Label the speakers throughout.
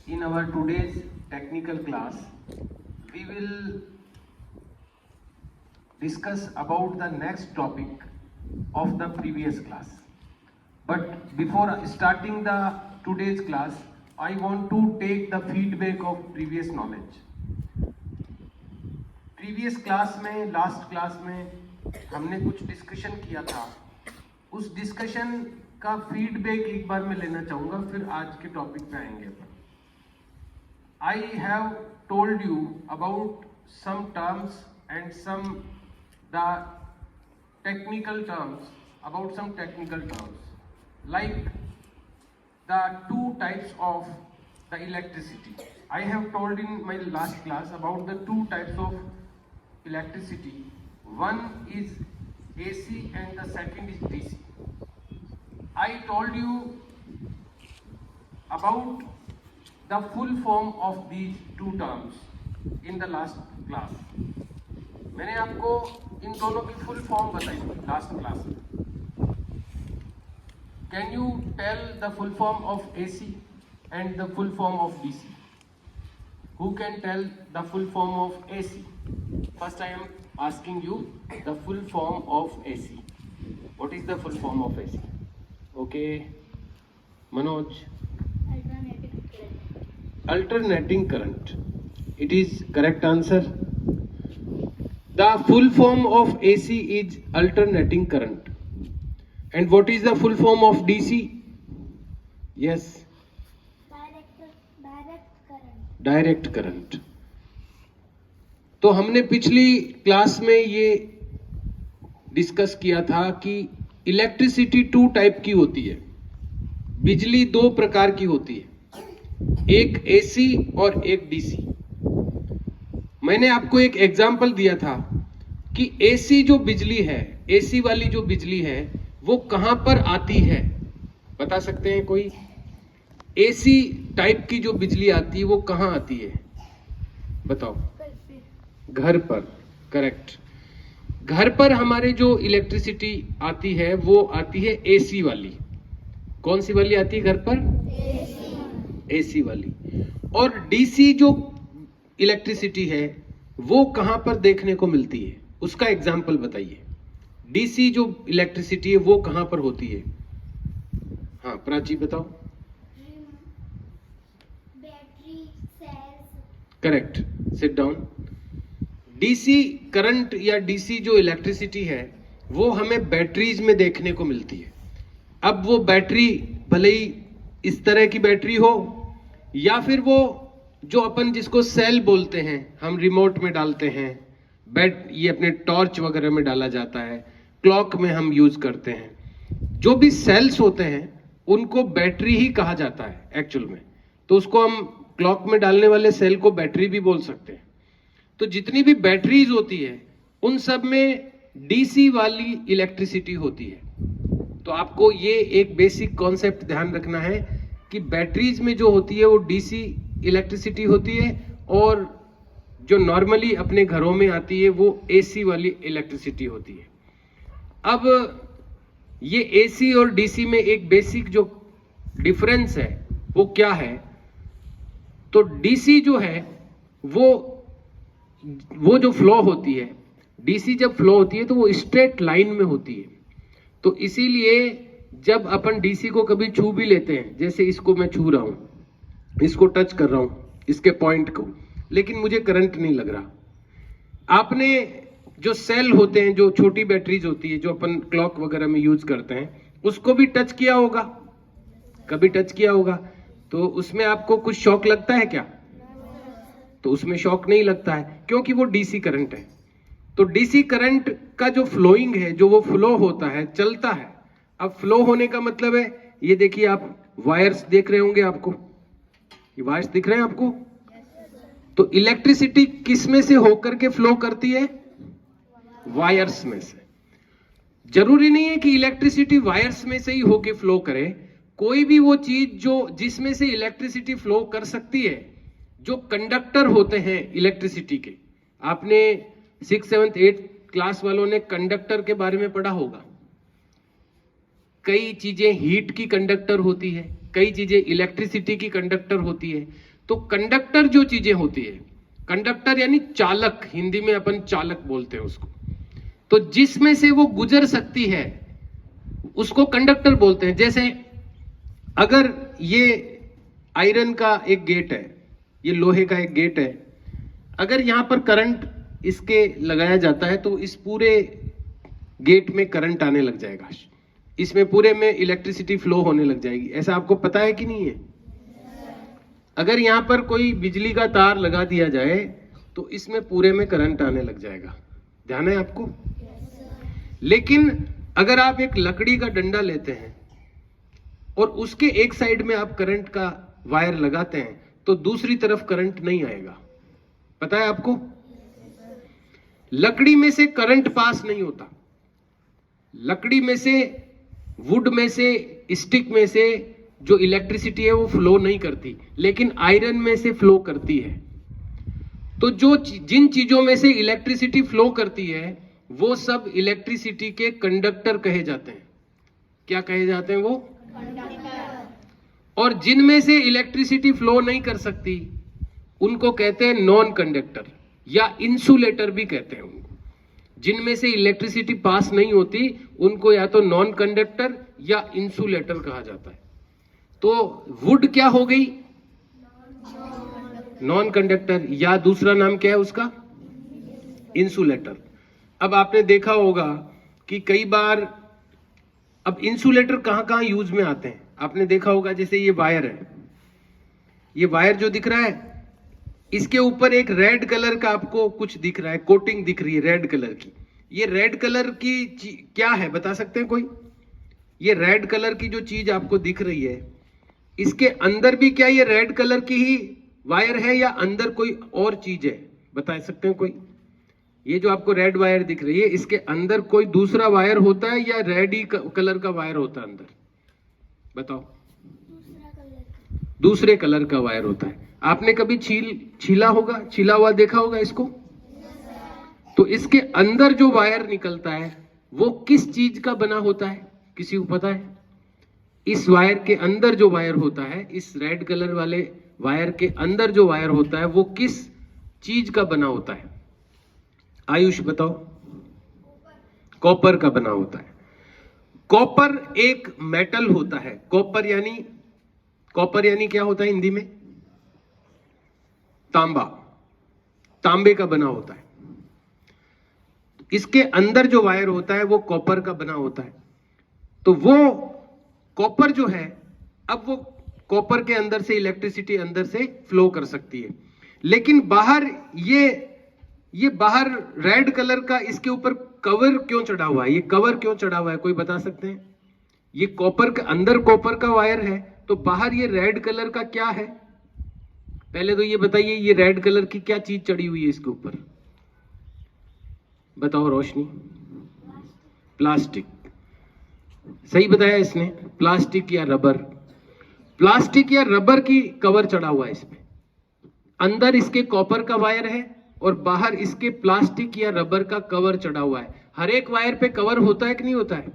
Speaker 1: In our today's technical class, we will discuss about the next topic of the previous class. But before starting the today's class, I want to take the feedback of previous knowledge. Previous class में, last class में हमने कुछ discussion किया था. उस discussion का feedback एक बार मैं लेना चाहूँगा, फिर आज के टॉपिक पे आएंगे. I have told you about some terms and some the technical terms, about some technical terms, like the two types of the electricity. I have told in my last class about the two types of electricity. One is AC and the second is DC. I told you about the full form of these two terms in the last class. मैंने आपको इन दोनों की full form बताई last class में. Can you tell the full form of AC and the full form of DC? Who can tell the full form of AC? First I am asking you the full form of AC. What is the full form of AC? Okay, Manoj. Alternating current. It is correct answer. The full form of AC is alternating current. And what is the full form of DC? Yes. Direct current. तो हमने पिछली class में ये discuss किया था कि electricity to type की होती है. बिजली दो प्रकार की होती है, एक एसी और एक डीसी. मैंने आपको एक एग्जांपल दिया था कि एसी जो बिजली है, एसी वाली जो बिजली है वो कहां पर आती है, बता सकते हैं कोई? एसी टाइप की जो बिजली आती है वो कहां आती है, बताओ? घर पर. करेक्ट. घर पर हमारे जो इलेक्ट्रिसिटी आती है वो आती है एसी वाली. कौन सी वाली आती है घर पर? एसी वाली. और डीसी जो इलेक्ट्रिसिटी है वो कहां पर देखने को मिलती है, उसका एग्जाम्पल बताइए. डीसी जो इलेक्ट्रिसिटी है वो कहां पर होती है? हाँ प्राची बताओ. Correct. Sit down. DC current या डीसी जो इलेक्ट्रिसिटी है वो हमें बैटरीज में देखने को मिलती है. अब वो बैटरी भले ही इस तरह की बैटरी हो या फिर वो जो अपन जिसको सेल बोलते हैं, हम रिमोट में डालते हैं, ये अपने टॉर्च वगैरह में डाला जाता है, क्लॉक में हम यूज करते हैं. जो भी सेल्स होते हैं उनको बैटरी ही कहा जाता है एक्चुअल में. तो उसको हम क्लॉक में डालने वाले सेल को बैटरी भी बोल सकते हैं. तो जितनी भी बैटरीज होती है उन सब में डीसी वाली इलेक्ट्रिसिटी होती है. तो आपको ये एक बेसिक कॉन्सेप्ट ध्यान रखना है कि बैटरीज में जो होती है वो डीसी इलेक्ट्रिसिटी होती है और जो नॉर्मली अपने घरों में आती है वो एसी वाली इलेक्ट्रिसिटी होती है. अब ये एसी और डीसी में एक बेसिक जो डिफरेंस है वो क्या है? तो डीसी जो है वो जो फ्लो होती है, डीसी जब फ्लो होती है तो वो स्ट्रेट लाइन में होती है. तो इसीलिए जब अपन डीसी को कभी छू भी लेते हैं, जैसे इसको मैं छू रहा हूं, इसको टच कर रहा हूं, इसके पॉइंट को, लेकिन मुझे करंट नहीं लग रहा. आपने जो सेल होते हैं, जो छोटी बैटरीज होती है जो अपन क्लॉक वगैरह में यूज करते हैं, उसको भी टच किया होगा, कभी टच किया होगा. तो उसमें आपको कुछ शॉक लगता है क्या? तो उसमें शॉक नहीं लगता है क्योंकि वो डीसी करंट है. तो डीसी करंट का जो फ्लोइंग है, जो वो फ्लो होता है, चलता है. अब फ्लो होने का मतलब है, ये देखिए आप वायर्स देख रहे होंगे, आपको ये वायर्स दिख रहे हैं आपको? तो इलेक्ट्रिसिटी किस में से होकर के फ्लो करती है? वायर्स में से. जरूरी नहीं है कि इलेक्ट्रिसिटी वायर्स में से ही होके फ्लो करे. कोई भी वो चीज जो जिसमें से इलेक्ट्रिसिटी फ्लो कर सकती है, जो कंडक्टर होते हैं इलेक्ट्रिसिटी के, आपने 6th 7th 8th क्लास वालों ने कंडक्टर के बारे में पढ़ा होगा. कई चीजें हीट की कंडक्टर होती है, कई चीजें इलेक्ट्रिसिटी की कंडक्टर होती है. तो कंडक्टर जो चीजें होती है, कंडक्टर यानी चालक, हिंदी में अपन चालक बोलते हैं उसको, तो जिसमें से वो गुजर सकती है उसको कंडक्टर बोलते हैं। जैसे अगर ये आयरन का एक गेट है, ये लोहे का एक गेट है, अगर यहां पर करंट इसके लगाया जाता है तो इस पूरे गेट में करंट आने लग जाएगा, इसमें पूरे में इलेक्ट्रिसिटी फ्लो होने लग जाएगी। ऐसा आपको पता है कि नहीं है? अगर यहां पर कोई बिजली का तार लगा दिया जाए तो इसमें पूरे में करंट आने लग जाएगा, ध्यान है आपको? लेकिन अगर आप एक लकड़ी का डंडा लेते हैं और उसके एक साइड में आप करंट का वायर लगाते हैं तो दूसरी तरफ करंट नहीं आएगा, पता है आपको? लकड़ी में से करंट पास नहीं होता, लकड़ी में से, वुड में से, स्टिक में से जो इलेक्ट्रिसिटी है वो फ्लो नहीं करती, लेकिन आयरन में से फ्लो करती है। तो जो जिन चीजों में से इलेक्ट्रिसिटी फ्लो करती है वो सब इलेक्ट्रिसिटी के कंडक्टर कहे जाते हैं। क्या कहे जाते हैं वो? और जिनमें से इलेक्ट्रिसिटी फ्लो नहीं कर सकती उनको कहते हैं नॉन कंडक्टर या इंसुलेटर भी कहते हैं उनको। जिनमें से इलेक्ट्रिसिटी पास नहीं होती उनको या तो नॉन कंडक्टर या इंसुलेटर कहा जाता है। तो वुड क्या हो गई? नॉन कंडक्टर, या दूसरा नाम क्या है उसका? इंसुलेटर। अब आपने देखा होगा कि कई बार, अब इंसुलेटर कहां कहां यूज में आते हैं आपने देखा होगा। जैसे ये वायर है, ये वायर जो दिख रहा है इसके ऊपर एक रेड कलर का आपको कुछ दिख रहा है, कोटिंग दिख रही है रेड कलर की। ये रेड कलर की क्या है बता सकते हैं कोई? ये रेड कलर की जो चीज आपको दिख रही है इसके अंदर भी क्या ये रेड कलर की ही वायर है या अंदर कोई और चीज है, बता सकते हैं कोई? ये जो आपको रेड वायर दिख रही है इसके अंदर कोई दूसरा वायर होता है या रेड ही कलर का वायर होता है अंदर, बताओ? दूसरे कलर का वायर होता है। आपने कभी छीला होगा, छीला हुआ देखा होगा इसको? तो इसके अंदर जो वायर निकलता है वो किस चीज का बना होता है, किसी को पता है? इस वायर के अंदर जो वायर होता है, इस रेड कलर वाले वायर के अंदर जो वायर होता है वो किस चीज का बना होता है? आयुष बताओ। कॉपर का बना होता है। कॉपर एक मेटल होता है। कॉपर यानी क्या होता है हिंदी में? तांबा, तांबे का बना होता है। इसके अंदर जो वायर होता है वो कॉपर का बना होता है। तो वो कॉपर जो है, अब वो कॉपर के अंदर से इलेक्ट्रिसिटी अंदर से फ्लो कर सकती है, लेकिन बाहर ये बाहर रेड कलर का इसके ऊपर कवर क्यों चढ़ा हुआ है? ये कवर क्यों चढ़ा हुआ है, कोई बता सकते हैं? ये कॉपर के अंदर कॉपर का वायर है तो बाहर ये रेड कलर का क्या है? पहले तो ये बताइए, ये रेड कलर की क्या चीज चढ़ी हुई है इसके ऊपर, बताओ रोशनी? प्लास्टिक। सही बताया इसने, प्लास्टिक या रबर। प्लास्टिक या रबर की कवर चढ़ा हुआ है इसमें। अंदर इसके कॉपर का वायर है और बाहर इसके प्लास्टिक या रबर का कवर चढ़ा हुआ है। हर एक वायर पे कवर होता है कि नहीं होता है?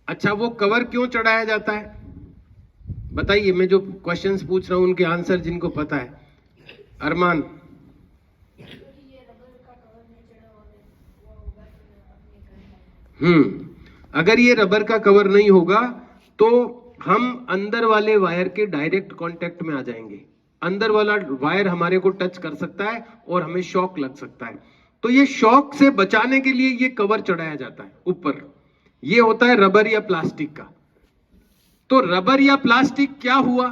Speaker 1: अच्छा, वो कवर क्यों चढ़ाया जाता है बताइए? मैं जो क्वेश्चंस पूछ रहा हूं उनके आंसर जिनको पता है। अरमान? अगर ये रबर का कवर नहीं होगा तो हम अंदर वाले वायर के डायरेक्ट कांटेक्ट में आ जाएंगे। अंदर वाला वायर हमारे को टच कर सकता है और हमें शॉक लग सकता है। तो ये शॉक से बचाने के लिए ये कवर चढ़ाया जाता है ऊपर। ये होता है रबर या प्लास्टिक का। तो रबर या प्लास्टिक क्या हुआ,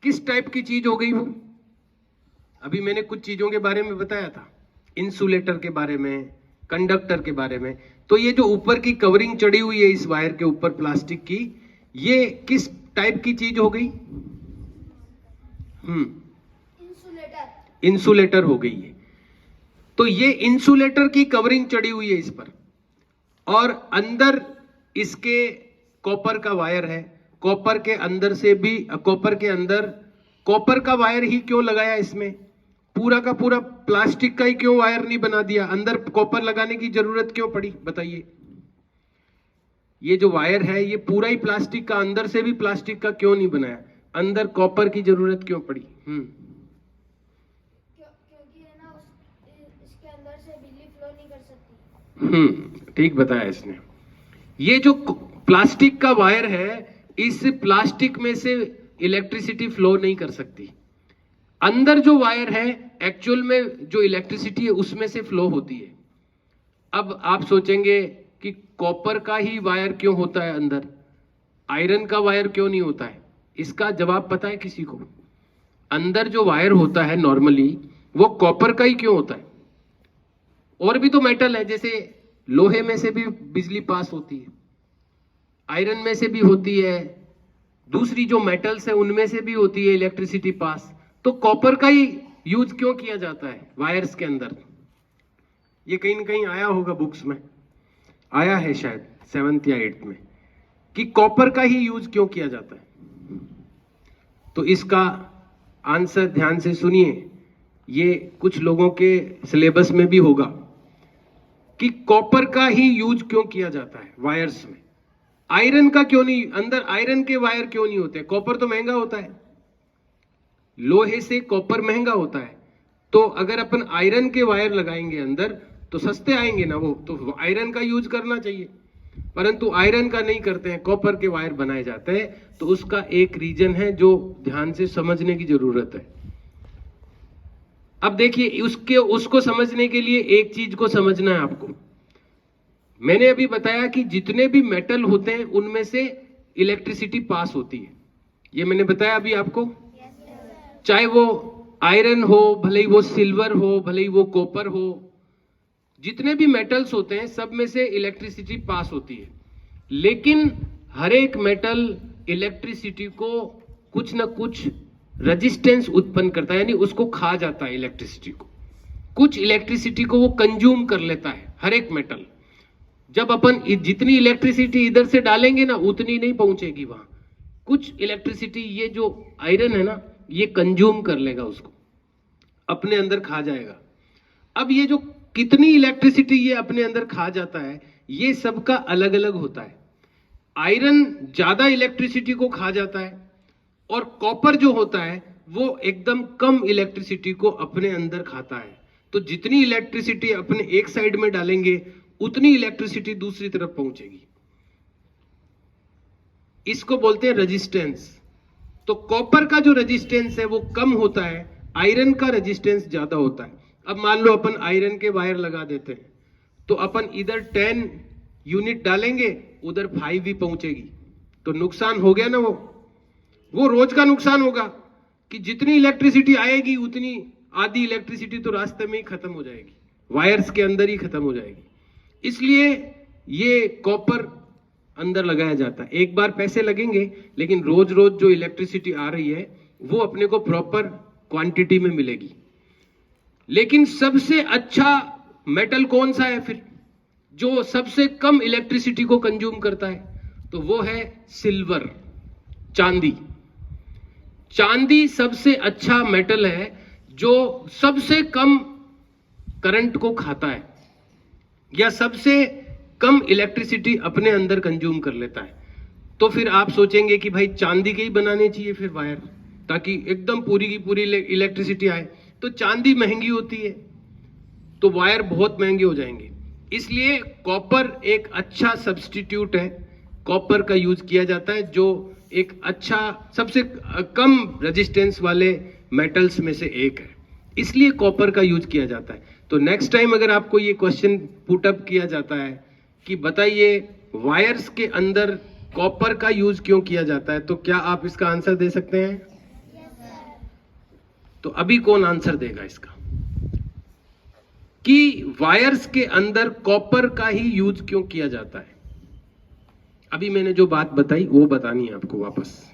Speaker 1: किस टाइप की चीज हो गई वो? अभी मैंने कुछ चीजों के बारे में बताया था, इंसुलेटर के बारे में, कंडक्टर के बारे में। तो ये जो ऊपर की कवरिंग चढ़ी हुई है इस वायर के ऊपर प्लास्टिक की, ये किस टाइप की चीज हो गई? इंसुलेटर हो गई है। तो ये इंसुलेटर की कवरिंग चढ़ी हुई है इस पर, और अंदर इसके कॉपर का वायर है। कॉपर के अंदर से भी, कॉपर के अंदर कॉपर का वायर ही क्यों लगाया इसमें? पूरा का पूरा प्लास्टिक का ही क्यों वायर नहीं बना दिया? अंदर कॉपर लगाने की जरूरत क्यों पड़ी बताइए? ये जो वायर है ये पूरा ही प्लास्टिक का, अंदर से भी प्लास्टिक का क्यों नहीं बनाया? अंदर कॉपर की जरूरत क्यों पड़ी?
Speaker 2: क्योंकि है ना इसके अंदर से बिजली फ्लो नहीं कर सकती।
Speaker 1: ठीक बताया इसने। ये जो प्लास्टिक का वायर है, इस प्लास्टिक में से इलेक्ट्रिसिटी फ्लो नहीं कर सकती। अंदर जो वायर है एक्चुअल में जो इलेक्ट्रिसिटी है उसमें से फ्लो होती है। अब आप सोचेंगे कि कॉपर का ही वायर क्यों होता है अंदर, आयरन का वायर क्यों नहीं होता है? इसका जवाब पता है किसी को? अंदर जो वायर होता है नॉर्मली वो कॉपर का ही क्यों होता है? और भी तो मेटल है, जैसे लोहे में से भी बिजली पास होती है, आयरन में से भी होती है, दूसरी जो मेटल्स है उनमें से भी होती है इलेक्ट्रिसिटी पास। तो कॉपर का ही यूज क्यों किया जाता है वायर्स के अंदर? ये कहीं ना कहीं आया होगा, बुक्स में आया है शायद 7th या 8th में, कि कॉपर का ही यूज क्यों किया जाता है। तो इसका आंसर ध्यान से सुनिए, ये कुछ लोगों के सिलेबस में भी होगा कि कॉपर का ही यूज क्यों किया जाता है वायर्स में, आयरन का क्यों नहीं? अंदर आयरन के वायर क्यों नहीं होते? कॉपर तो महंगा होता है, लोहे से कॉपर महंगा होता है। तो अगर अपन आयरन के वायर लगाएंगे अंदर तो सस्ते आएंगे ना वो, तो आयरन का यूज करना चाहिए, परंतु आयरन का नहीं करते हैं, कॉपर के वायर बनाए जाते हैं। तो उसका एक रीजन है जो ध्यान से समझने की जरूरत है। अब देखिए, उसको समझने के लिए एक चीज को समझना है आपको। मैंने अभी बताया कि जितने भी मेटल होते हैं उनमें से इलेक्ट्रिसिटी पास होती है, ये मैंने बताया अभी आपको। चाहे वो आयरन हो, भले ही वो सिल्वर हो, भले ही वो कॉपर हो, जितने भी मेटल्स होते हैं सब में से इलेक्ट्रिसिटी पास होती है। लेकिन हर एक मेटल इलेक्ट्रिसिटी को कुछ ना कुछ रेजिस्टेंस उत्पन्न करता है, यानी उसको खा जाता है इलेक्ट्रिसिटी को, कुछ इलेक्ट्रिसिटी को वो कंज्यूम कर लेता है हर एक मेटल। जब अपन जितनी इलेक्ट्रिसिटी इधर से डालेंगे ना उतनी नहीं पहुंचेगी वहां, कुछ इलेक्ट्रिसिटी ये जो आयरन है ना ये कंज्यूम कर लेगा, उसको अपने अंदर खा जाएगा। अब ये जो कितनी इलेक्ट्रिसिटी ये अपने अंदर खा जाता है ये सबका अलग अलग होता है। आयरन ज्यादा इलेक्ट्रिसिटी को खा जाता है और कॉपर जो होता है वो एकदम कम इलेक्ट्रिसिटी को अपने अंदर खाता है। तो जितनी इलेक्ट्रिसिटी अपने एक साइड में डालेंगे उतनी इलेक्ट्रिसिटी दूसरी तरफ पहुंचेगी। इसको बोलते हैं रेजिस्टेंस। तो कॉपर का जो रेजिस्टेंस है वो कम होता है, आयरन का रेजिस्टेंस ज्यादा होता है। अब मान लो अपन आयरन के वायर लगा देते हैं तो अपन इधर 10 यूनिट डालेंगे उधर 5 ही पहुंचेगी, तो नुकसान हो गया ना। वो रोज का नुकसान होगा कि जितनी इलेक्ट्रिसिटी आएगी उतनी आधी इलेक्ट्रिसिटी तो रास्ते में ही खत्म हो जाएगी, वायर्स के अंदर ही खत्म हो जाएगी। इसलिए ये कॉपर अंदर लगाया जाता है। एक बार पैसे लगेंगे लेकिन रोज रोज जो इलेक्ट्रिसिटी आ रही है वो अपने को प्रॉपर क्वांटिटी में मिलेगी। लेकिन सबसे अच्छा मेटल कौन सा है फिर, जो सबसे कम इलेक्ट्रिसिटी को कंज्यूम करता है? तो वो है सिल्वर, चांदी। चांदी सबसे अच्छा मेटल है जो सबसे कम करंट को खाता है या सबसे कम इलेक्ट्रिसिटी अपने अंदर कंज्यूम कर लेता है। तो फिर आप सोचेंगे कि भाई चांदी के ही बनाने चाहिए फिर वायर, ताकि एकदम पूरी की पूरी इलेक्ट्रिसिटी आए। तो चांदी महंगी होती है तो वायर बहुत महंगे हो जाएंगे। इसलिए कॉपर एक अच्छा सब्स्टिट्यूट है, कॉपर का यूज किया जाता है जो एक अच्छा सबसे कम रेजिस्टेंस वाले मेटल्स में से एक है, इसलिए कॉपर का यूज किया जाता है। तो नेक्स्ट टाइम अगर आपको ये क्वेश्चन पुट अप किया जाता है कि बताइए वायर्स के अंदर कॉपर का यूज क्यों किया जाता है, तो क्या आप इसका आंसर दे सकते हैं? तो अभी कौन आंसर देगा इसका कि वायर्स के अंदर कॉपर का ही यूज क्यों किया जाता है? अभी मैंने जो बात बताई वो बतानी है आपको वापस।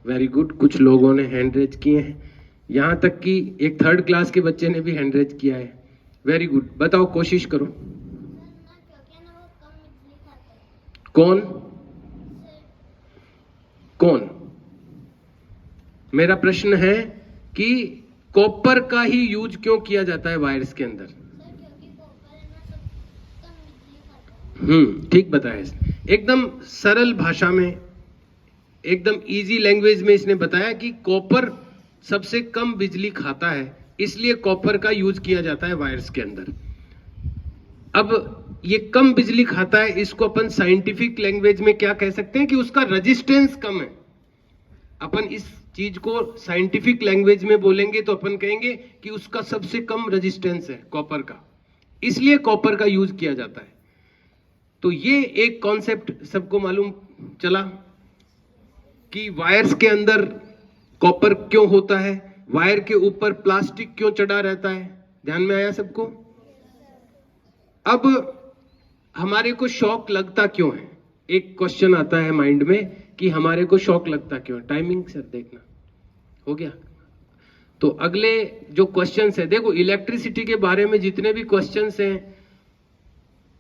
Speaker 1: वेरी गुड, कुछ लोगों ने हैंड रेज किए हैं, यहां तक कि एक 3rd क्लास के बच्चे ने भी हैंड रेज किया है। वेरी गुड, बताओ, कोशिश करो। कौन कौन? मेरा प्रश्न है कि कॉपर का ही यूज क्यों किया जाता है वायर्स के अंदर? ठीक बताया इसने, एकदम सरल भाषा में एकदम इजी लैंग्वेज में इसने बताया कि कॉपर सबसे कम बिजली खाता है, इसलिए कॉपर का यूज किया जाता है वायर्स के अंदर। अब ये कम बिजली खाता है, इसको अपन साइंटिफिक लैंग्वेज में क्या कह सकते हैं कि उसका रेजिस्टेंस कम है। अपन इस चीज को साइंटिफिक लैंग्वेज में बोलेंगे तो अपन कहेंगे कि उसका सबसे कम रेजिस्टेंस है कॉपर का, इसलिए कॉपर का यूज किया जाता है। तो ये एक कॉन्सेप्ट सबको मालूम चला कि वायर्स के अंदर कॉपर क्यों होता है, वायर के ऊपर प्लास्टिक क्यों चढ़ा रहता है। ध्यान में आया सबको? अब हमारे को शॉक लगता क्यों है, एक क्वेश्चन आता है माइंड में कि हमारे को शॉक लगता क्यों है। टाइमिंग सर देखना हो गया। तो अगले जो क्वेश्चंस है, देखो इलेक्ट्रिसिटी के बारे में जितने भी क्वेश्चंस हैं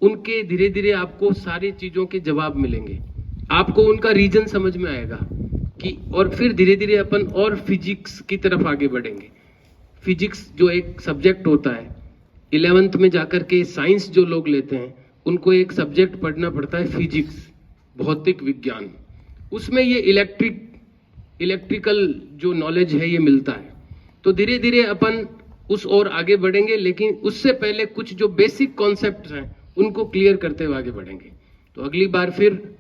Speaker 1: उनके धीरे धीरे आपको सारी चीजों के जवाब मिलेंगे, आपको उनका रीजन समझ में आएगा कि, और फिर धीरे धीरे अपन और फिजिक्स की तरफ आगे बढ़ेंगे। फिजिक्स जो एक सब्जेक्ट होता है, 11th में जाकर के साइंस जो लोग लेते हैं उनको एक सब्जेक्ट पढ़ना पड़ता है फिजिक्स, भौतिक विज्ञान। उसमें ये इलेक्ट्रिकल जो नॉलेज है ये मिलता है। तो धीरे धीरे अपन उस और आगे बढ़ेंगे, लेकिन उससे पहले कुछ जो बेसिक कॉन्सेप्ट्स हैं उनको क्लियर करते हुए आगे बढ़ेंगे। तो अगली बार फिर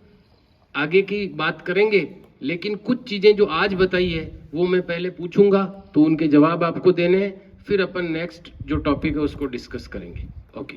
Speaker 1: आगे की बात करेंगे, लेकिन कुछ चीजें जो आज बताई है वो मैं पहले पूछूंगा, तो उनके जवाब आपको देने हैं, फिर अपन नेक्स्ट जो टॉपिक है उसको डिस्कस करेंगे। ओके।